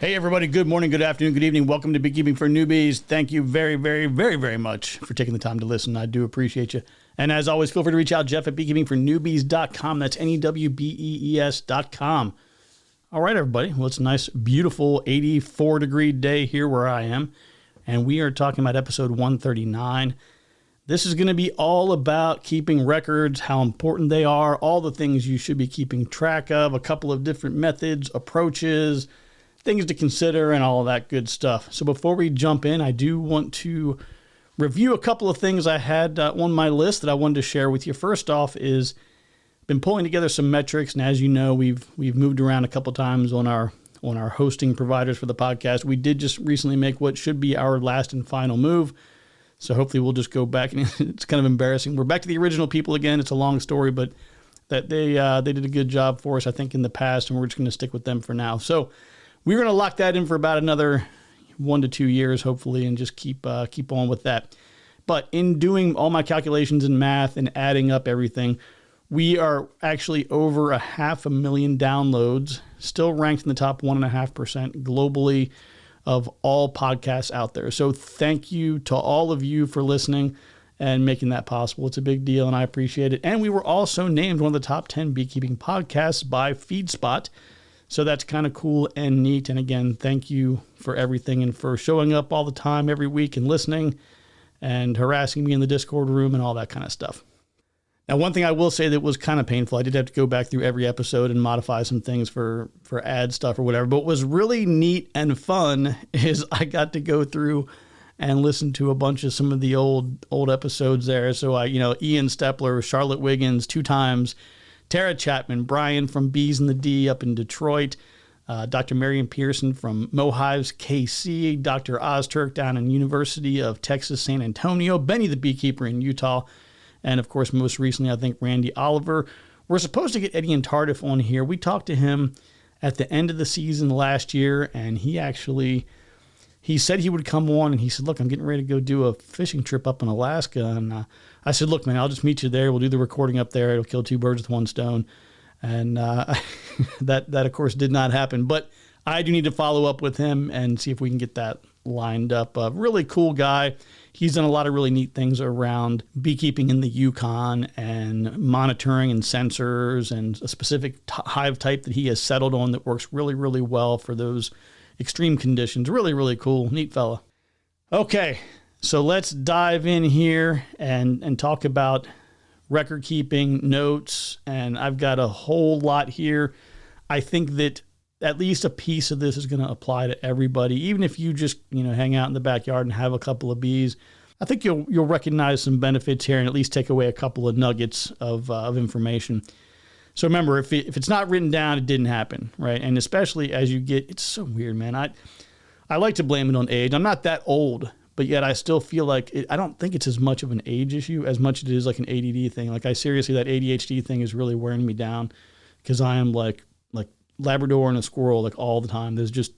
Hey everybody, good morning, good afternoon, good evening. Welcome to Beekeeping for Newbies. Thank you very, very, very, very much for taking the time to listen. I do appreciate you. And as always, feel free to reach out, Jeff at beekeepingfornewbies.com. That's NEWBEES.com. All right, everybody. Well, it's a nice, beautiful 84-degree day here where I am. And we are talking about episode 139. This is going to be all about keeping records, how important they are, all the things you should be keeping track of, a couple of different methods, approaches, things to consider, and all of that good stuff. So before we jump in, I do want to review a couple of things I had on my list that I wanted to share with you. First off is been pulling together some metrics, and as you know, we've moved around a couple times on our hosting providers for the podcast. We did just recently make what should be our last and final move. So hopefully we'll just go back, and it's kind of embarrassing. We're back to the original people again. It's a long story, but that they did a good job for us, I think, in the past, and we're just going to stick with them for now. So we're going to lock that in for about another 1 to 2 years, hopefully, and just keep on with that. But in doing all my calculations and math and adding up everything, we are actually over 500,000 downloads, still ranked in the top 1.5% globally of all podcasts out there. So thank you to all of you for listening and making that possible. It's a big deal, and I appreciate it. And we were also named one of the top 10 beekeeping podcasts by FeedSpot. So that's kind of cool and neat. And again, thank you for everything and for showing up all the time every week and listening and harassing me in the Discord room and all that kind of stuff. Now, one thing I will say that was kind of painful, I did have to go back through every episode and modify some things for ad stuff or whatever. But what was really neat and fun is I got to go through and listen to a bunch of some of the old episodes there. So Ian Stepler, Charlotte Wiggins 2 times, Tara Chapman, Brian from Bees in the D up in Detroit, Dr. Marion Pearson from Mohives KC, Dr. Ozturk down in University of Texas San Antonio, Benny the Beekeeper in Utah, and of course most recently I think Randy Oliver. We're supposed to get Eddie and Tardif on here. We talked to him at the end of the season last year, and he said he would come on, and he said, look, I'm getting ready to go do a fishing trip up in Alaska. And I said, look, man, I'll just meet you there. We'll do the recording up there. It'll kill 2 birds with 1 stone. And that, of course, did not happen. But I do need to follow up with him and see if we can get that lined up. A really cool guy. He's done a lot of really neat things around beekeeping in the Yukon and monitoring and sensors and a specific hive type that he has settled on that works really, really well for those extreme conditions. Really, really cool. Neat fella. Okay, so let's dive in here and talk about record keeping, notes, and I've got a whole lot here. I think that at least a piece of this is going to apply to everybody, even if you just hang out in the backyard and have a couple of bees. I think you'll recognize some benefits here and at least take away a couple of nuggets of information. So remember, if it's not written down, it didn't happen, right? And especially as you it's so weird, man. I like to blame it on age. I'm not that old, but yet I still feel like I don't think it's as much of an age issue as much as it is like an ADD thing. Like that ADHD thing is really wearing me down because I am like Labrador and a squirrel like all the time. There's just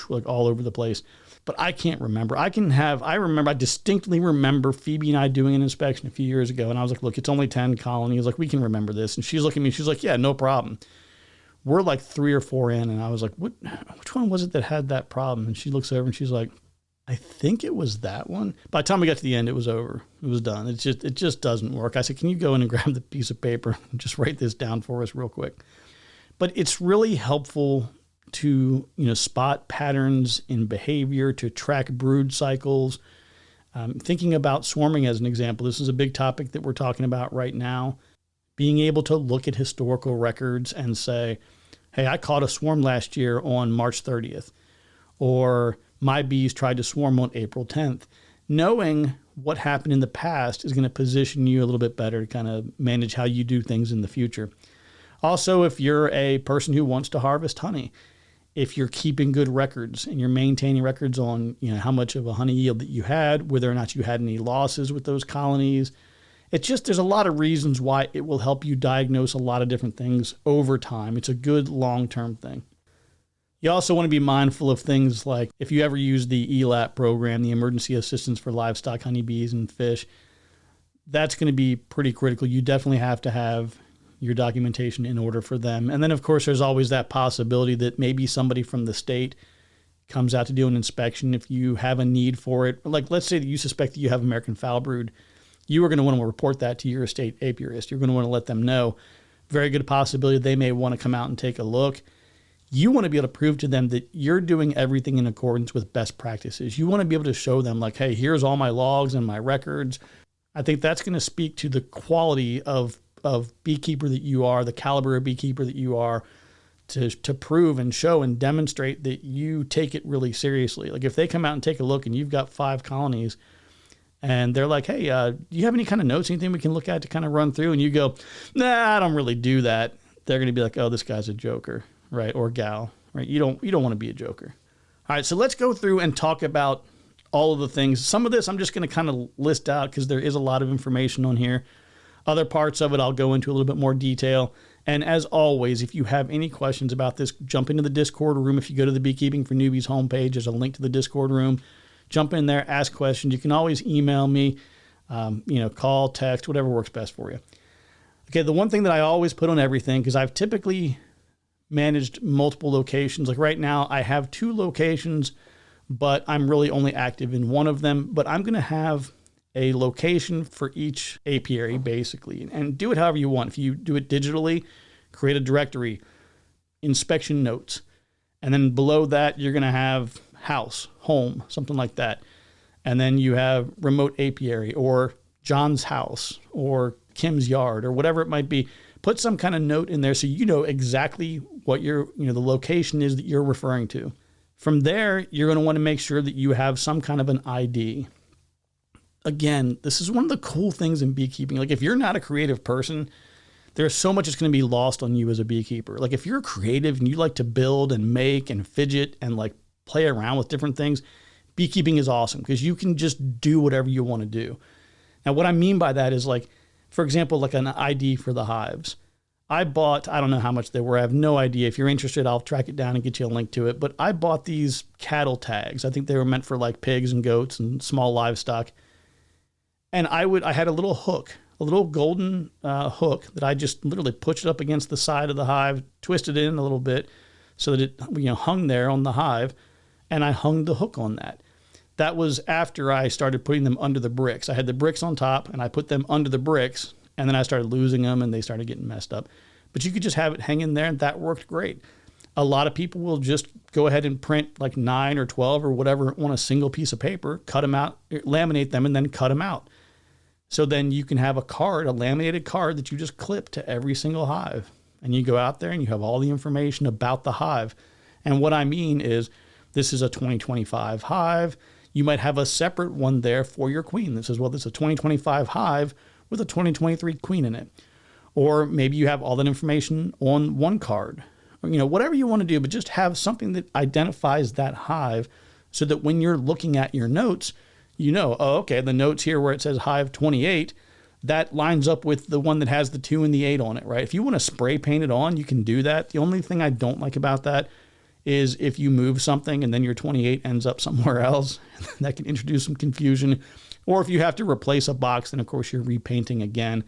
like all over the place. But I can't remember. I distinctly remember Phoebe and I doing an inspection a few years ago. And I was like, look, it's only 10 colonies. Like, we can remember this. And she's looking at me. She's like, yeah, no problem. We're like 3 or 4 in. And I was like, which one was it that had that problem? And she looks over and she's like, I think it was that one. By the time we got to the end, it was over. It was done. It just doesn't work. I said, can you go in and grab the piece of paper and just write this down for us real quick? But it's really helpful to spot patterns in behavior, to track brood cycles. Thinking about swarming as an example, this is a big topic that we're talking about right now. Being able to look at historical records and say, hey, I caught a swarm last year on March 30th, or my bees tried to swarm on April 10th. Knowing what happened in the past is going to position you a little bit better to kind of manage how you do things in the future. Also, if you're a person who wants to harvest honey, if you're keeping good records and you're maintaining records on, how much of a honey yield that you had, whether or not you had any losses with those colonies, there's a lot of reasons why it will help you diagnose a lot of different things over time. It's a good long-term thing. You also want to be mindful of things like if you ever use the ELAP program, the Emergency Assistance for Livestock, Honeybees, and Fish, that's going to be pretty critical. You definitely have to have your documentation in order for them. And then, of course, there's always that possibility that maybe somebody from the state comes out to do an inspection, if you have a need for it, like let's say that you suspect that you have American foul brood, you are going to want to report that to your state apiarist. You're going to want to let them know. Very good possibility they may want to come out and take a look. You want to be able to prove to them that you're doing everything in accordance with best practices. You want to be able to show them like, hey, here's all my logs and my records. I think that's going to speak to the quality of beekeeper that you are, the caliber of beekeeper that you are, to prove and show and demonstrate that you take it really seriously. Like if they come out and take a look and you've got 5 colonies and they're like, hey, do you have any kind of notes, anything we can look at to kind of run through? And you go, nah, I don't really do that. They're going to be like, oh, this guy's a joker, right? Or gal, right? You don't want to be a joker. All right, so let's go through and talk about all of the things. Some of this I'm just going to kind of list out because there is a lot of information on here. Other parts of it I'll go into a little bit more detail. And as always, if you have any questions about this, jump into the Discord room. If you go to the Beekeeping for Newbies homepage, there's a link to the Discord room. Jump in there, ask questions. You can always email me, call, text, whatever works best for you. Okay, the one thing that I always put on everything, because I've typically managed multiple locations. Like right now, I have 2 locations, but I'm really only active in one of them. But I'm going to have a location for each apiary, basically, and do it however you want. If you do it digitally, create a directory, inspection notes, and then below that, you're going to have house, home, something like that. And then you have remote apiary or John's house or Kim's yard or whatever it might be. Put some kind of note in there so you know exactly what the location is that you're referring to. From there, you're going to want to make sure that you have some kind of an ID. Again, this is one of the cool things in beekeeping. Like if you're not a creative person, there's so much that's going to be lost on you as a beekeeper. Like if you're creative and you like to build and make and fidget and like play around with different things, beekeeping is awesome because you can just do whatever you want to do. Now, what I mean by that is like, for example, like an ID for the hives. I don't know how much they were. I have no idea. If you're interested, I'll track it down and get you a link to it. But I bought these cattle tags. I think they were meant for like pigs and goats and small livestock. And I had a little hook, a little golden hook that I just literally pushed up against the side of the hive, twisted it in a little bit so that it hung there on the hive, and I hung the hook on that. That was after I started putting them under the bricks. I had the bricks on top, and I put them under the bricks, and then I started losing them, and they started getting messed up. But you could just have it hang in there, and that worked great. A lot of people will just go ahead and print like 9 or 12 or whatever on a single piece of paper, cut them out, laminate them, and then cut them out. So then you can have a laminated card that you just clip to every single hive. And you go out there and you have all the information about the hive. And what I mean is this is a 2025 hive. You might have a separate one there for your queen. This is a 2025 hive with a 2023 queen in it. Or maybe you have all that information on one card. Or, whatever you want to do, but just have something that identifies that hive so that when you're looking at your notes, the notes here where it says hive 28, that lines up with the one that has the 2 and the 8 on it, right? If you want to spray paint it on, you can do that. The only thing I don't like about that is if you move something and then your 28 ends up somewhere else, that can introduce some confusion. Or if you have to replace a box, then of course you're repainting again.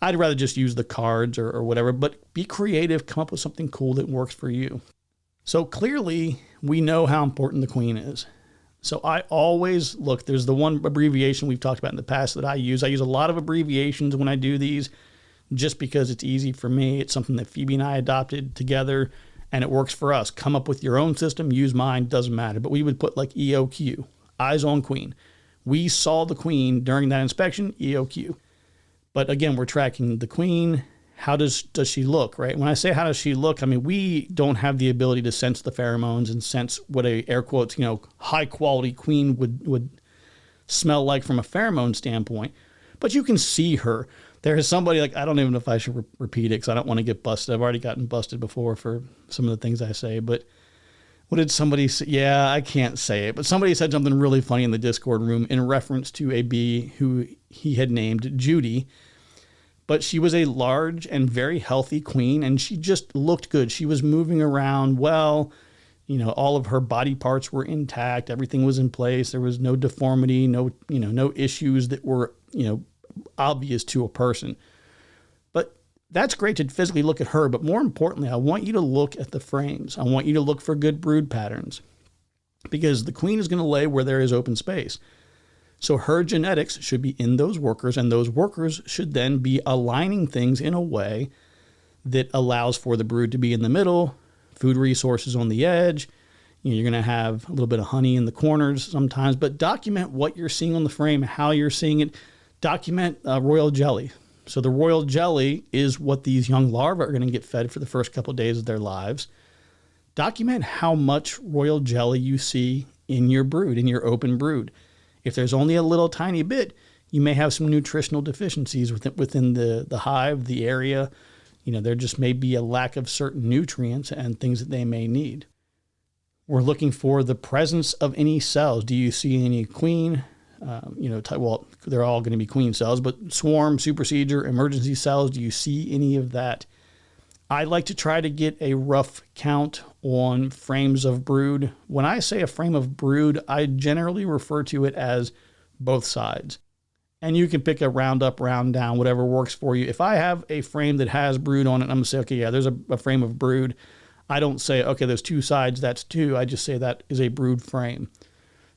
I'd rather just use the cards or whatever, but be creative, come up with something cool that works for you. So clearly we know how important the queen is. So I always look, there's the one abbreviation we've talked about in the past that I use. I use a lot of abbreviations when I do these just because it's easy for me. It's something that Phoebe and I adopted together and it works for us. Come up with your own system, use mine, doesn't matter. But we would put like EOQ, eyes on queen. We saw the queen during that inspection, EOQ. But again, we're tracking the queen. How does she look, right? When I say how does she look, I mean, we don't have the ability to sense the pheromones and sense what a, air quotes, high quality queen would smell like from a pheromone standpoint. But you can see her. There is somebody I don't even know if I should repeat it because I don't want to get busted. I've already gotten busted before for some of the things I say. But what did somebody say? Yeah, I can't say it. But somebody said something really funny in the Discord room in reference to a bee who he had named Judy. But she was a large and very healthy queen, and she just looked good. She was moving around well. All of her body parts were intact. Everything was in place. There was no deformity, no issues that were, obvious to a person. But that's great to physically look at her. But more importantly, I want you to look at the frames. I want you to look for good brood patterns. because the queen is going to lay where there is open space. So her genetics should be in those workers, and those workers should then be aligning things in a way that allows for the brood to be in the middle, food resources on the edge. You're going to have a little bit of honey in the corners sometimes, but document what you're seeing on the frame, how you're seeing it. Document royal jelly. So the royal jelly is what these young larvae are going to get fed for the first couple of days of their lives. Document how much royal jelly you see in your brood, in your open brood. If there's only a little tiny bit, you may have some nutritional deficiencies within the hive, the area. There just may be a lack of certain nutrients and things that they may need. We're looking for the presence of any cells. Do you see any queen? Well, they're all going to be queen cells, but swarm, supersedure, emergency cells, do you see any of that? I like to try to get a rough count on frames of brood. When I say a frame of brood, I generally refer to it as both sides. And you can pick a round up, round down, whatever works for you. If I have a frame that has brood on it, I'm going to say, okay, yeah, there's a frame of brood. I don't say, okay, there's two sides, that's two. I just say that is a brood frame.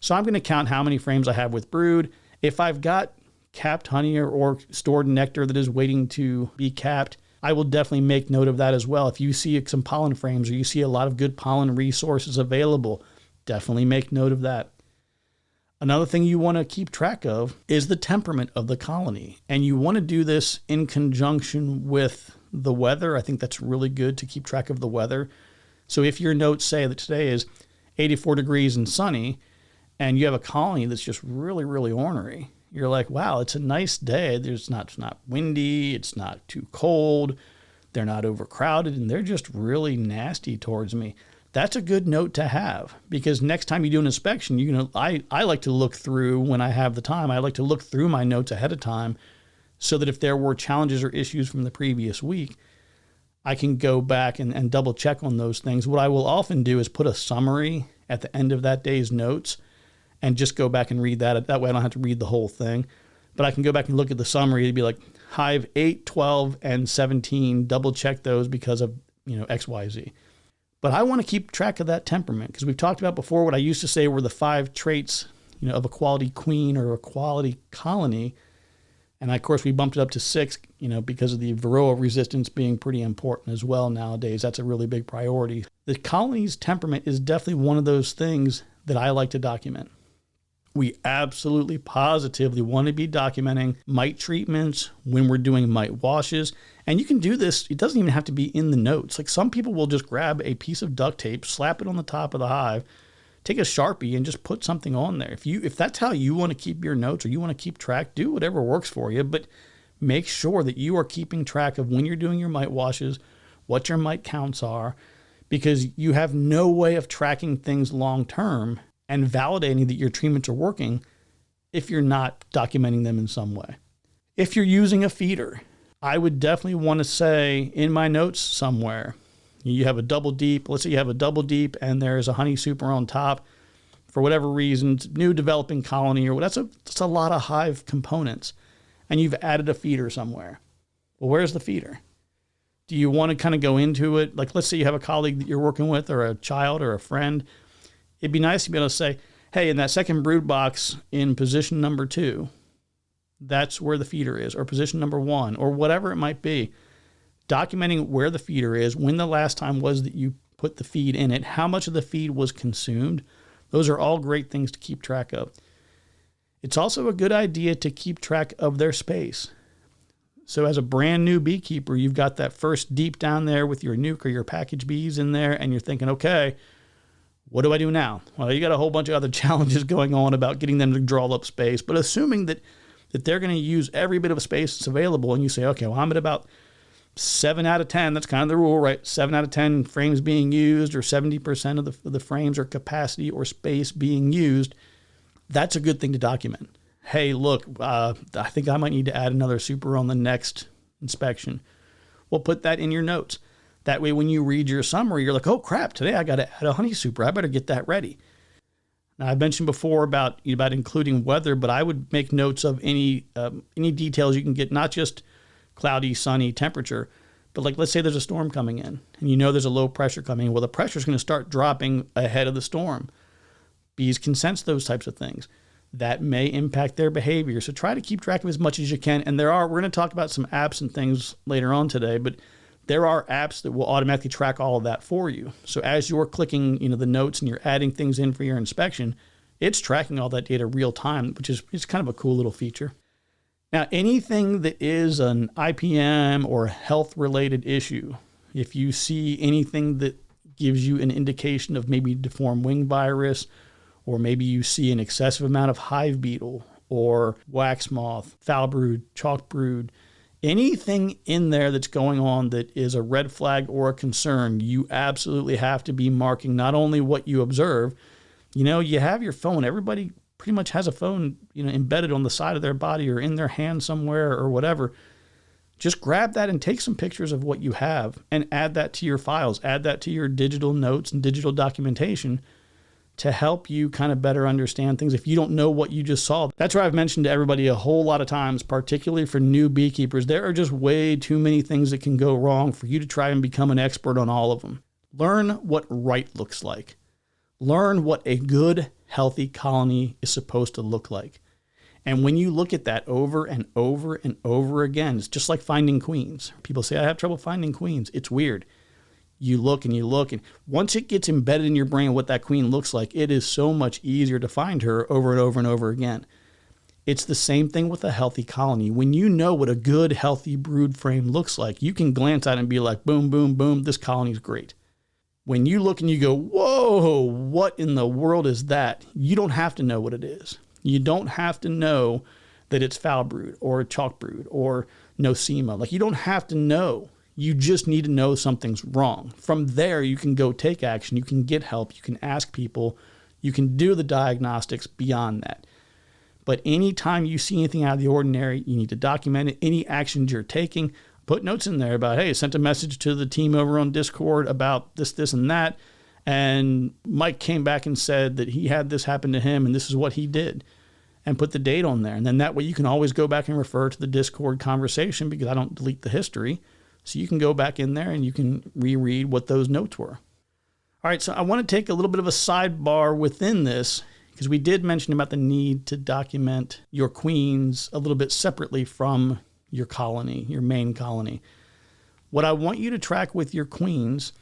So I'm going to count how many frames I have with brood. If I've got capped honey or stored nectar that is waiting to be capped, I will definitely make note of that as well. If you see some pollen frames or you see a lot of good pollen resources available, definitely make note of that. Another thing you want to keep track of is the temperament of the colony. And you want to do this in conjunction with the weather. I think that's really good to keep track of the weather. So if your notes say that today is 84 degrees and sunny, and you have a colony that's just really, really ornery, you're like, wow, it's a nice day. It's not windy. It's not too cold. They're not overcrowded, and they're just really nasty towards me. That's a good note to have, because next time you do an inspection, I like to look through when I have the time. I like to look through my notes ahead of time so that if there were challenges or issues from the previous week, I can go back and double check on those things. What I will often do is put a summary at the end of that day's notes and just go back and read that. That way I don't have to read the whole thing. But I can go back and look at the summary. It'd be like hive 8, 12, and 17. Double check those because of X, Y, Z. But I want to keep track of that temperament, because we've talked about before what I used to say were the 5 traits of a quality queen or a quality colony. And of course we bumped it up to 6, because of the varroa resistance being pretty important as well nowadays. That's a really big priority. The colony's temperament is definitely one of those things that I like to document. We absolutely positively want to be documenting mite treatments when we're doing mite washes. And you can do this. It doesn't even have to be in the notes. Like some people will just grab a piece of duct tape, slap it on the top of the hive, take a Sharpie and just put something on there. If that's how you want to keep your notes or you want to keep track, do whatever works for you. But make sure that you are keeping track of when you're doing your mite washes, what your mite counts are, because you have no way of tracking things long term and validating that your treatments are working if you're not documenting them in some way. If you're using a feeder, I would definitely want to say in my notes somewhere, you have a double deep, let's say you have a double deep and there's a honey super on top. For whatever reason, new developing colony or that's a lot of hive components, and you've added a feeder somewhere. Well, where's the feeder? Do you want to kind of go into it? Like, let's say you have a colleague that you're working with or a child or a friend. It'd be nice to be able to say, hey, in that second brood box in position number 2, that's where the feeder is, or position number 1, or whatever it might be. Documenting where the feeder is, when the last time was that you put the feed in it, how much of the feed was consumed. Those are all great things to keep track of. It's also a good idea to keep track of their space. So as a brand new beekeeper, you've got that first deep down there with your nuke or your package bees in there, and you're thinking, okay, what do I do now? Well, you got a whole bunch of other challenges going on about getting them to draw up space, but assuming that they're going to use every bit of space that's available, and you say, okay, well, I'm at about 7 out of 10. That's kind of the rule, right? 7 out of 10 frames being used, or 70% of the frames or capacity or space being used. That's a good thing to document. Hey, look, I think I might need to add another super on the next inspection. Well, put that in your notes. That way, when you read your summary, you're like, oh, crap, today I got to add a honey super. I better get that ready. Now, I've mentioned before about including weather, but I would make notes of any details you can get, not just cloudy, sunny temperature, but like, let's say there's a storm coming in and there's a low pressure coming in. Well, the pressure is going to start dropping ahead of the storm. Bees can sense those types of things. That may impact their behavior. So try to keep track of as much as you can. And we're going to talk about some apps and things later on today, but there are apps that will automatically track all of that for you. So as you're clicking, the notes and you're adding things in for your inspection, it's tracking all that data real time, which is kind of a cool little feature. Now, anything that is an IPM or health related issue, if you see anything that gives you an indication of maybe deformed wing virus, or maybe you see an excessive amount of hive beetle or wax moth, foul brood, chalk brood, anything in there that's going on that is a red flag or a concern, you absolutely have to be marking not only what you observe. You have your phone. Everybody pretty much has a phone, embedded on the side of their body or in their hand somewhere or whatever. Just grab that and take some pictures of what you have and add that to your files. Add that to your digital notes and digital documentation to help you kind of better understand things if you don't know what you just saw. That's where I've mentioned to everybody a whole lot of times, particularly for new beekeepers, there are just way too many things that can go wrong for you to try and become an expert on all of them. Learn what right looks like. Learn what a good, healthy colony is supposed to look like. And when you look at that over and over and over again, it's just like finding queens. People say, I have trouble finding queens. It's weird. You look, and once it gets embedded in your brain what that queen looks like, it is so much easier to find her over and over and over again. It's the same thing with a healthy colony. When you know what a good, healthy brood frame looks like, you can glance at it and be like, boom, boom, boom, this colony's great. When you look and you go, whoa, what in the world is that? You don't have to know what it is. You don't have to know that it's foul brood or chalk brood or nosema. You don't have to know. You just need to know something's wrong. From there, you can go take action. You can get help. You can ask people. You can do the diagnostics beyond that. But anytime you see anything out of the ordinary, you need to document it. Any actions you're taking, put notes in there about, hey, I sent a message to the team over on Discord about this, and that. And Mike came back and said that he had this happen to him and this is what he did. And put the date on there. And then that way you can always go back and refer to the Discord conversation because I don't delete the history. So you can go back in there and you can reread what those notes were. All right, so I want to take a little bit of a sidebar within this because we did mention about the need to document your queens a little bit separately from your colony, your main colony. What I want you to track with your queens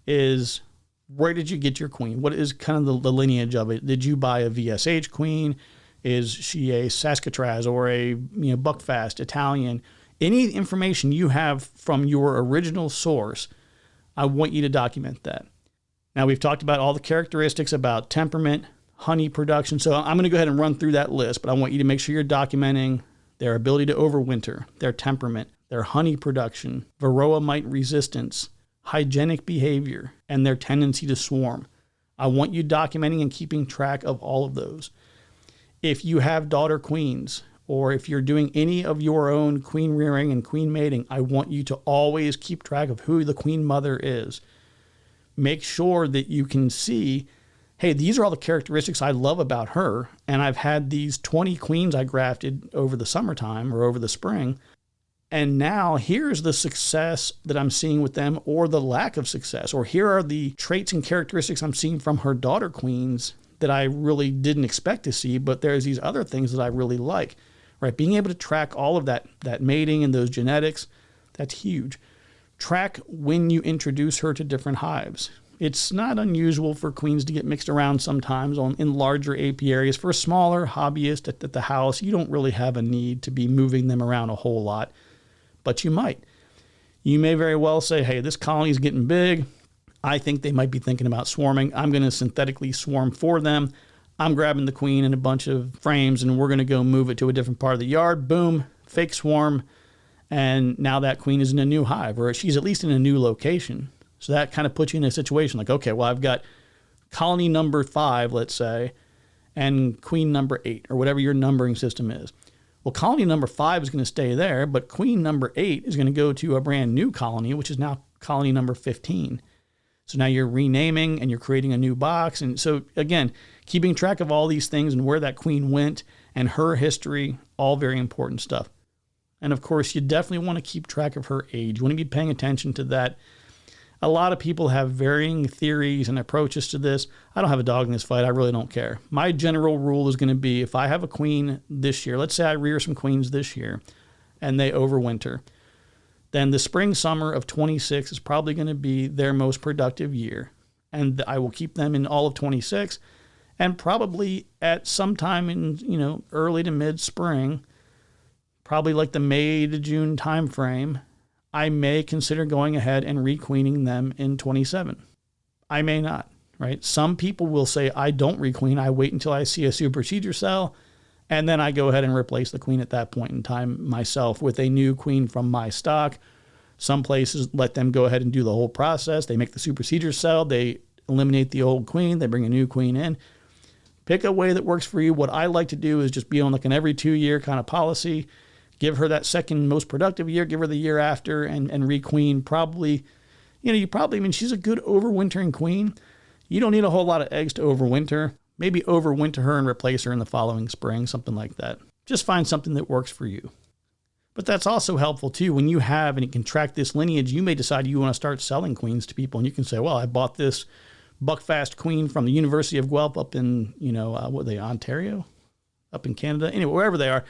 is where did you get your queen? What is kind of the lineage of it? Did you buy a VSH queen? Is she a Saskatraz or a Buckfast Italian? Any information you have from your original source, I want you to document that. Now, we've talked about all the characteristics about temperament, honey production. So I'm going to go ahead and run through that list, but I want you to make sure you're documenting their ability to overwinter, their temperament, their honey production, varroa mite resistance, hygienic behavior, and their tendency to swarm. I want you documenting and keeping track of all of those. If you have daughter queens, or if you're doing any of your own queen rearing and queen mating, I want you to always keep track of who the queen mother is. Make sure that you can see, hey, these are all the characteristics I love about her, and I've had these 20 queens I grafted over the summertime or over the spring, and now here's the success that I'm seeing with them or the lack of success, or here are the traits and characteristics I'm seeing from her daughter queens that I really didn't expect to see, but there's these other things that I really like. Right, being able to track all of that mating and those genetics, that's huge. Track when you introduce her to different hives. It's not unusual for queens to get mixed around sometimes in larger apiaries. For a smaller hobbyist at the house, you don't really have a need to be moving them around a whole lot, but you might. You may very well say, hey, this colony is getting big. I think they might be thinking about swarming. I'm going to synthetically swarm for them. I'm grabbing the queen in a bunch of frames and we're going to go move it to a different part of the yard. Boom, fake swarm. And now that queen is in a new hive, or she's at least in a new location. So that kind of puts you in a situation like, okay, well, I've got colony number 5, let's say, and queen number 8, or whatever your numbering system is. Well, colony number 5 is going to stay there, but queen number 8 is going to go to a brand new colony, which is now colony number 15. So now you're renaming and you're creating a new box. And so again, keeping track of all these things and where that queen went and her history, all very important stuff. And of course, you definitely want to keep track of her age. You want to be paying attention to that. A lot of people have varying theories and approaches to this. I don't have a dog in this fight. I really don't care. My general rule is going to be if I have a queen this year, let's say I rear some queens this year and they overwinter, then the spring, summer of 26 is probably going to be their most productive year. And I will keep them in all of 26, and probably at some time in, early to mid spring, probably like the May to June time frame, I may consider going ahead and requeening them in 27. I may not, right? Some people will say, I don't requeen. I wait until I see a supersedure cell, and then I go ahead and replace the queen at that point in time myself with a new queen from my stock. Some places let them go ahead and do the whole process. They make the supersedure cell. They eliminate the old queen. They bring a new queen in. Pick a way that works for you. What I like to do is just be on like an every 2-year kind of policy. Give her that second most productive year, give her the year after, and requeen. Probably, she's a good overwintering queen. You don't need a whole lot of eggs to overwinter. Maybe overwinter her and replace her in the following spring, something like that. Just find something that works for you. But that's also helpful too. When you have and you can track this lineage, you may decide you want to start selling queens to people, and you can say, well, I bought this Buckfast queen from the University of Guelph up in, Ontario? Up in Canada? Anyway, wherever they are.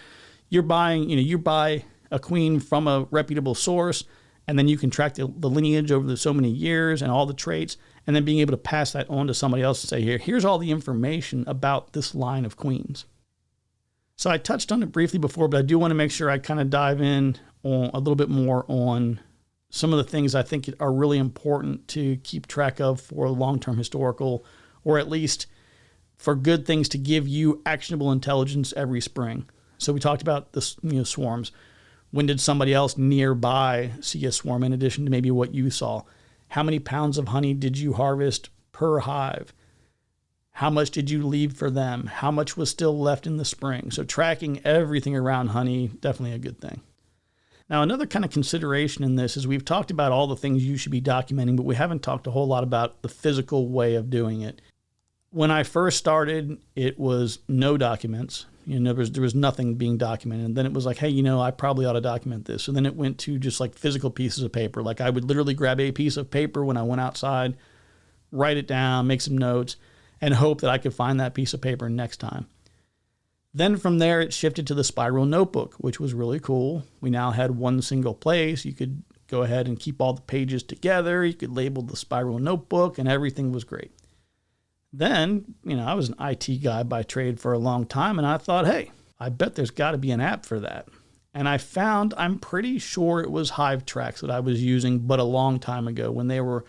You're buying, you buy a queen from a reputable source, and then you can track the lineage over so many years and all the traits, and then being able to pass that on to somebody else and say, here's all the information about this line of queens. So I touched on it briefly before, but I do want to make sure I kind of dive in on a little bit more on some of the things I think are really important to keep track of for long-term historical, or at least for good things to give you actionable intelligence every spring. So we talked about the swarms. When did somebody else nearby see a swarm in addition to maybe what you saw? How many pounds of honey did you harvest per hive? How much did you leave for them? How much was still left in the spring? So tracking everything around honey, definitely a good thing. Now, another kind of consideration in this is we've talked about all the things you should be documenting, but we haven't talked a whole lot about the physical way of doing it. When I first started, it was no documents. There was nothing being documented. And then it was like, hey, I probably ought to document this. So then it went to just like physical pieces of paper. Like I would literally grab a piece of paper when I went outside, write it down, make some notes, and hope that I could find that piece of paper next time. Then from there, it shifted to the spiral notebook, which was really cool. We now had one single place. You could go ahead and keep all the pages together. You could label the spiral notebook, and everything was great. Then, I was an IT guy by trade for a long time, and I thought, hey, I bet there's got to be an app for that. And I found, I'm pretty sure it was Hive Tracks that I was using, but a long time ago when they were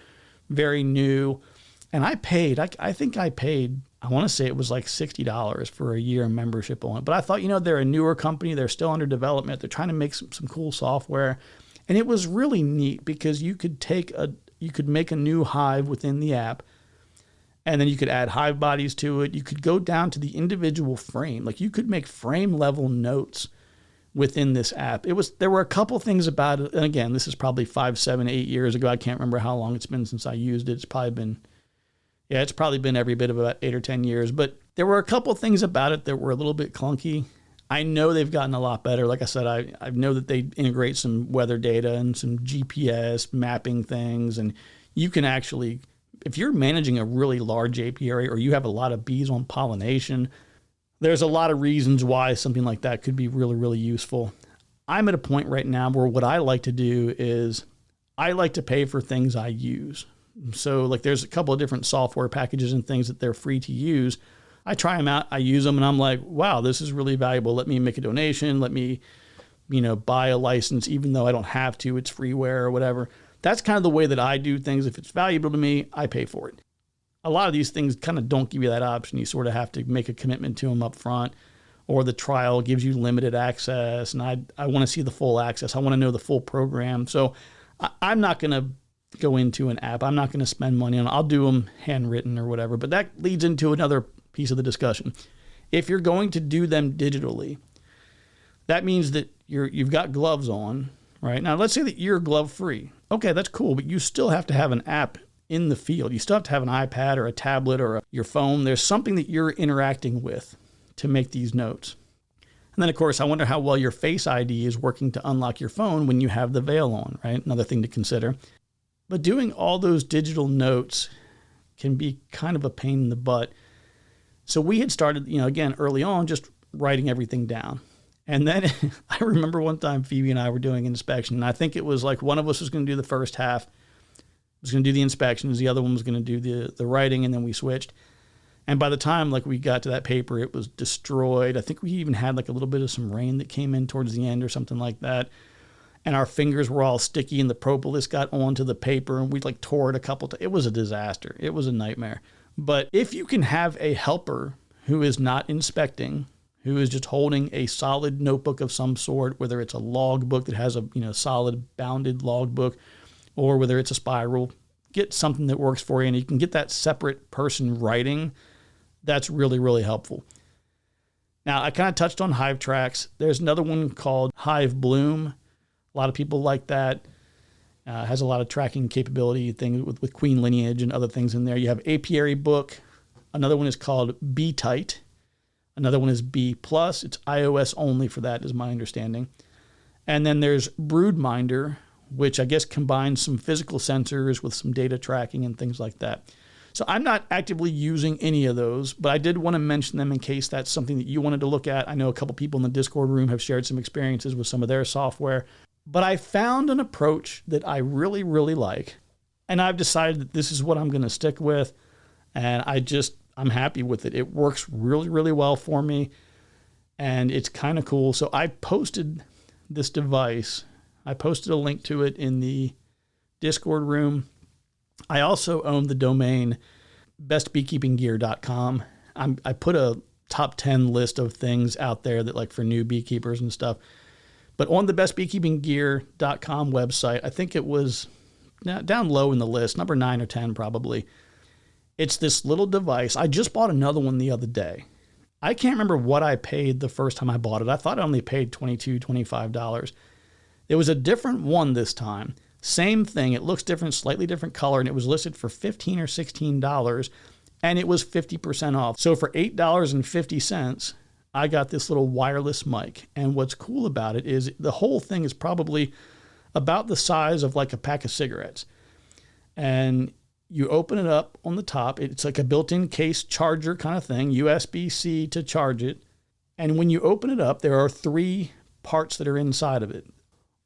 very new. And I paid, I think I paid, I want to say it was like $60 for a year membership on it. But I thought, they're a newer company. They're still under development. They're trying to make some cool software. And it was really neat because you could make a new hive within the app. And then you could add hive bodies to it. You could go down to the individual frame. Like you could make frame level notes within this app. There were a couple things about it. And again, this is probably 5, 7, 8 years ago. I can't remember how long it's been since I used it. It's probably been every bit of about 8 or 10 years. But there were a couple things about it that were a little bit clunky. I know they've gotten a lot better. Like I said, I know that they integrate some weather data and some GPS mapping things. And you can actually, if you're managing a really large apiary or you have a lot of bees on pollination, there's a lot of reasons why something like that could be really, really useful. I'm at a point right now where what I like to do is I like to pay for things I use. So like there's a couple of different software packages and things that they're free to use. I try them out, I use them, and I'm like, wow, this is really valuable. Let me make a donation. Let me, buy a license, even though I don't have to. It's freeware or whatever. That's kind of the way that I do things. If it's valuable to me, I pay for it. A lot of these things kind of don't give you that option. You sort of have to make a commitment to them up front, or the trial gives you limited access. And I want to see the full access. I want to know the full program. So I'm not going to go into an app. I'm not going to spend money on it. I'll do them handwritten or whatever. But that leads into another piece of the discussion. If you're going to do them digitally, that means that you've got gloves on, right? Now, let's say that you're glove free. Okay, that's cool, but you still have to have an app in the field. You still have to have an iPad or a tablet or your phone. There's something that you're interacting with to make these notes. And then, of course, I wonder how well your Face ID is working to unlock your phone when you have the veil on, right? Another thing to consider. But doing all those digital notes can be kind of a pain in the butt. So we had started, again, early on, just writing everything down. And then I remember one time Phoebe and I were doing an inspection, and I think it was like one of us was going to do the first half, was going to do the inspections, the other one was going to do the writing, and then we switched. And by the time we got to that paper, it was destroyed. I think we even had a little bit of some rain that came in towards the end or something like that. And our fingers were all sticky, and the propolis got onto the paper, and we tore it a couple times. It was a disaster. It was a nightmare. But if you can have a helper who is not inspecting, who is just holding a solid notebook of some sort, whether it's a log book that has a solid bounded log book, or whether it's a spiral, get something that works for you, and you can get that separate person writing. That's really, really helpful. Now, I kind of touched on Hive Tracks. There's another one called Hive Bloom. A lot of people like that. Has a lot of tracking capability things with queen lineage and other things in there. You have Apiary Book. Another one is called Bee Tight. Another one is Bee Plus. It's iOS only for that, is my understanding. And then there's Broodminder, which I guess combines some physical sensors with some data tracking and things like that. So I'm not actively using any of those, but I did want to mention them in case that's something that you wanted to look at. I know a couple people in the Discord room have shared some experiences with some of their software, but I found an approach that I really, really like, and I've decided that this is what I'm going to stick with, and I'm happy with it. It works really, really well for me, and it's kind of cool. So I posted this device. I posted a link to it in the Discord room. I also own the domain bestbeekeepinggear.com. I put a top 10 list of things out there that for new beekeepers and stuff. But on the bestbeekeepinggear.com website, I think it was down low in the list, number 9 or 10 probably. It's this little device. I just bought another one the other day. I can't remember what I paid the first time I bought it. I thought I only paid $22, $25. It was a different one this time. Same thing. It looks different, slightly different color, and it was listed for $15 or $16, and it was 50% off. So for $8.50, I got this little wireless mic. And what's cool about it is the whole thing is probably about the size of a pack of cigarettes. And you open it up on the top. It's like a built-in case charger kind of thing, USB-C to charge it. And when you open it up, there are 3 parts that are inside of it.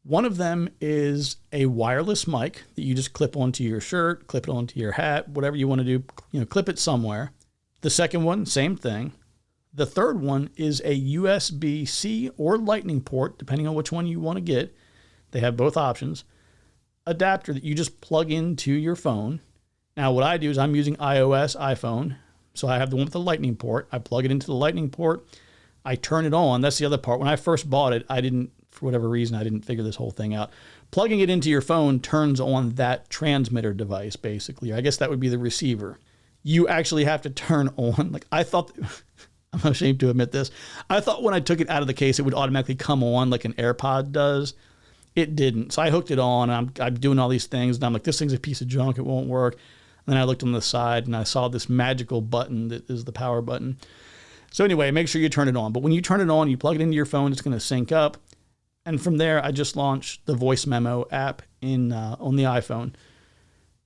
One of them is a wireless mic that you just clip onto your shirt, clip it onto your hat, whatever you want to do, clip it somewhere. The second one, same thing. The third one is a USB-C or Lightning port, depending on which one you want to get. They have both options. Adapter that you just plug into your phone. Now, what I do is I'm using iOS iPhone, so I have the one with the Lightning port. I plug it into the Lightning port. I turn it on. That's the other part. When I first bought it, for whatever reason, I didn't figure this whole thing out. Plugging it into your phone turns on that transmitter device, basically. I guess that would be the receiver. You actually have to turn on, I thought, I'm ashamed to admit this, I thought when I took it out of the case, it would automatically come on like an AirPod does. It didn't. So I hooked it on, and I'm doing all these things, and I'm like, this thing's a piece of junk, it won't work. And then I looked on the side, and I saw this magical button that is the power button. So anyway, make sure you turn it on. But when you turn it on, you plug it into your phone, it's going to sync up. And from there, I just launched the voice memo app on the iPhone.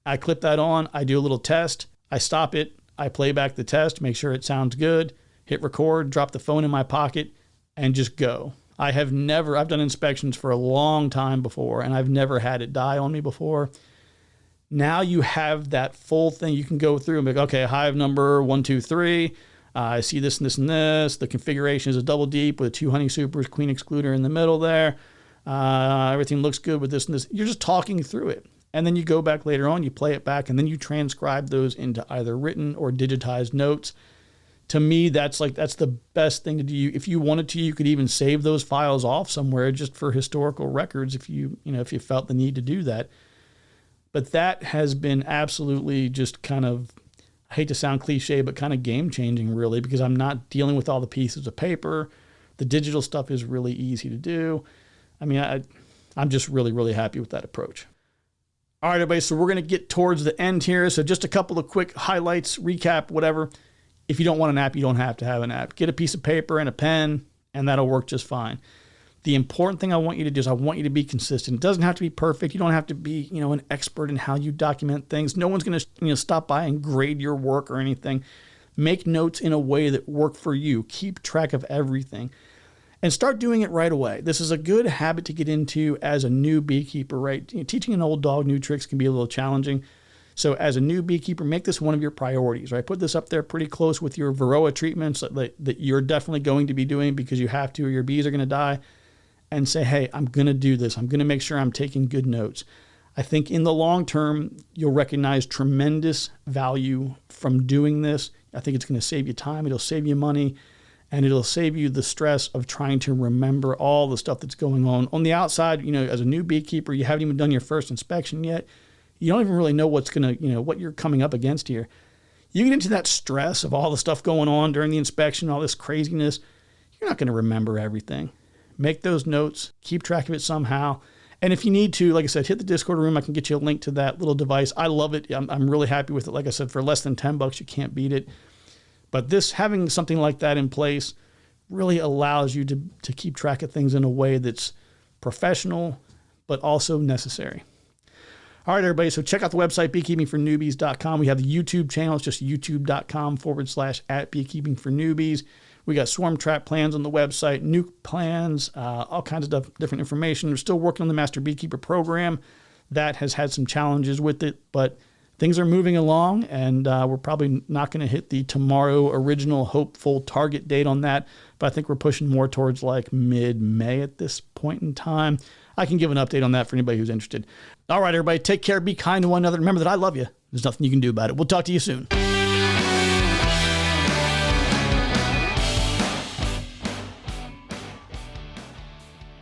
I clip that on. I do a little test. I stop it. I play back the test, make sure it sounds good, hit record, drop the phone in my pocket, and just go. I've done inspections for a long time before, and I've never had it die on me before. Now you have that full thing. You can go through and be like, okay, hive number 123. I see this and this and this. The configuration is a double deep with 2 honey supers, queen excluder in the middle there. Everything looks good with this and this. You're just talking through it. And then you go back later on, you play it back, and then you transcribe those into either written or digitized notes. To me, that's the best thing to do. If you wanted to, you could even save those files off somewhere just for historical records if you felt the need to do that. But that has been absolutely just kind of, I hate to sound cliche, but kind of game-changing, really, because I'm not dealing with all the pieces of paper. The digital stuff is really easy to do. I mean, I'm just really, really happy with that approach. All right, everybody, so we're going to get towards the end here. So just a couple of quick highlights, recap, whatever. If you don't want an app, you don't have to have an app. Get a piece of paper and a pen, and that'll work just fine. The important thing I want you to do is I want you to be consistent. It doesn't have to be perfect. You don't have to be, an expert in how you document things. No one's going to, stop by and grade your work or anything. Make notes in a way that work for you. Keep track of everything and start doing it right away. This is a good habit to get into as a new beekeeper, right? Teaching an old dog new tricks can be a little challenging. So as a new beekeeper, make this one of your priorities, right? Put this up there pretty close with your Varroa treatments that you're definitely going to be doing because you have to or your bees are going to die. And say, hey, I'm going to do this. I'm going to make sure I'm taking good notes. I think in the long term, you'll recognize tremendous value from doing this. I think it's going to save you time. It'll save you money. And it'll save you the stress of trying to remember all the stuff that's going on. On the outside, as a new beekeeper, you haven't even done your first inspection yet. You don't even really know what's going to, what you're coming up against here. You get into that stress of all the stuff going on during the inspection, all this craziness. You're not going to remember everything. Make those notes, keep track of it somehow. And if you need to, like I said, hit the Discord room. I can get you a link to that little device. I love it. I'm really happy with it. Like I said, for less than $10, you can't beat it. But having something like that in place really allows you to keep track of things in a way that's professional, but also necessary. All right, everybody. So check out the website, beekeepingfornewbies.com. We have the YouTube channel. It's just youtube.com/@beekeepingfornewbies. We got swarm trap plans on the website, nuke plans, all kinds of stuff, different information. We're still working on the Master Beekeeper program. That has had some challenges with it, but things are moving along, and we're probably not going to hit the tomorrow original hopeful target date on that, but I think we're pushing more towards like mid-May at this point in time. I can give an update on that for anybody who's interested. All right, everybody, take care, be kind to one another. Remember that I love you. There's nothing you can do about it. We'll talk to you soon.